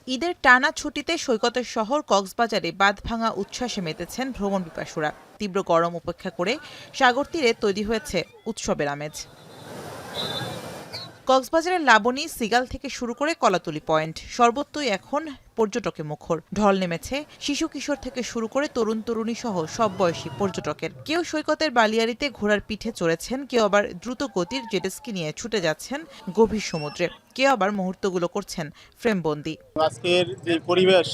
ঈদের টানা ছুটিতে সৈকতের শহর কক্সবাজারে বাঁধভাঙা উচ্ছ্বাসে মেতেছেন ভ্রমণ পিপাসুরা। তীব্র গরম উপেক্ষা করে সাগর তীরে তৈরি হয়েছে উৎসবের আমেজ। কক্সবাজারের লাবণী, সিগাল থেকে শুরু করে কলাতলী পয়েন্ট সর্বত্রই এখন পর্যটকে মুখর। ঢল নেমেছে শিশু কিশোর থেকে শুরু করে তরুণ তরুণী সহ সব বয়সী পর্যটকের। কেউ সৈকতের বালিয়াড়িতে ঘোড়ার পিঠে চড়েছেন, কেউ আবার দ্রুত গতির জেটস্কি নিয়ে ছুটে যাচ্ছেন গভীর সমুদ্রে, কেউ আবার মুহূর্তগুলো করছেন ফ্রেমবন্দি। আজকের যে পরিবেশ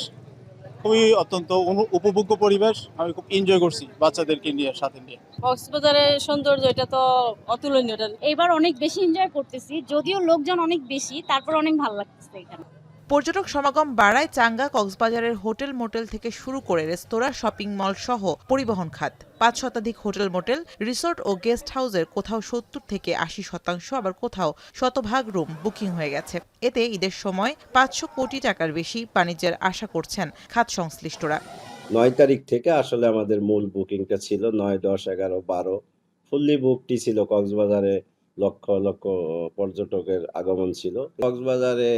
খুবই অত্যন্ত উপভোগ্য পরিবেশ। আমি খুব এনজয় করছি বাচ্চাদেরকে নিয়ে সাথে নিয়ে। কক্সবাজারের সৌন্দর্য এটা তো অতুলনীয়। এবার অনেক বেশি এনজয় করতেছি, যদিও লোকজন অনেক বেশি, তারপর অনেক ভালো লাগতেছে এখানে। পর্যটক সমাগম বাড়ায় চাঙ্গা কক্সবাজারের হোটেল মোটেল থেকে শুরু করে রেস্তোরাঁ, শপিং মল সহ পরিবহন খাত। ৫ শতাধিক হোটেল মোটেল, রিসোর্ট ও গেস্ট হাউসের কোথাও ৭০ থেকে ৮০%, আবার কোথাও শতভাগ রুম বুকিং হয়ে গেছে। এতে ঈদের সময় ৫০০ কোটি টাকার বেশি বাণিজ্যের আশা করছেন খাত সংশ্লিষ্টরা। ৯ তারিখ থেকে আসলে আমাদের মূল বুকিংটা ছিল ৯, ১০, ১১, ১২ ফুললি বুকটি ছিল। কক্সবাজারে লক্ষ লক্ষ পর্যটকের আগমন ছিল। কক্সবাজারে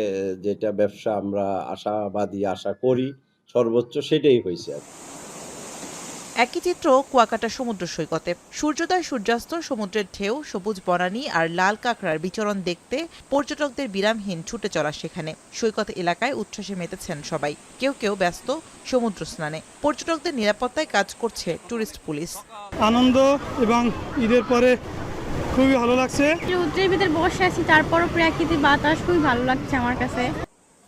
যেটা ব্যবসা আমরা আশাবাদী আশা করি সর্বোচ্চ সেটাই হয়েছে। একই চিত্র কুয়াকাটা সমুদ্র সৈকতে। সূর্যোদয়, সূর্যাস্ত, সমুদ্রের ঢেউ, সবুজ বনানী আর লাল কাঁকড়ার বিচরণ দেখতে পর্যটকদের বিরামহীন ছুটে চলা সেখানে। সৈকত এলাকায় উচ্ছ্বাসে মেতেছেন সবাই, কেউ কেউ ব্যস্ত সমুদ্র স্নানে। পর্যটকদের নিরাপত্তায় কাজ করছে ট্যুরিস্ট পুলিশ। আনন্দ এবং ঈদের পরে খুবই ভালো লাগছে। সমুদ্রের ভিতরে বসে আছি, তারপরও প্রাকৃতিক বাতাস খুবই ভালো লাগছে আমার কাছে।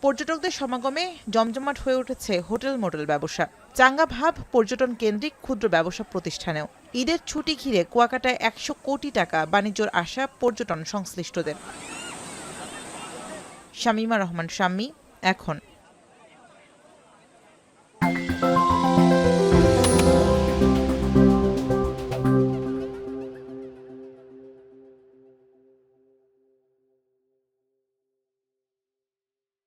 পর্যটকদের সমাগমে জমজমাট হয়ে উঠেছে হোটেল মোটেল ব্যবসা। চাঙ্গা ভাব পর্যটন কেন্দ্রিক ক্ষুদ্র ব্যবসা প্রতিষ্ঠানেও। ঈদের ছুটি ঘিরে কুয়াকাটায় ১০০ কোটি টাকা বাণিজ্যর আশা পর্যটন সংশ্লিষ্টদের। শামীমা রহমান শাম্মী, এখন।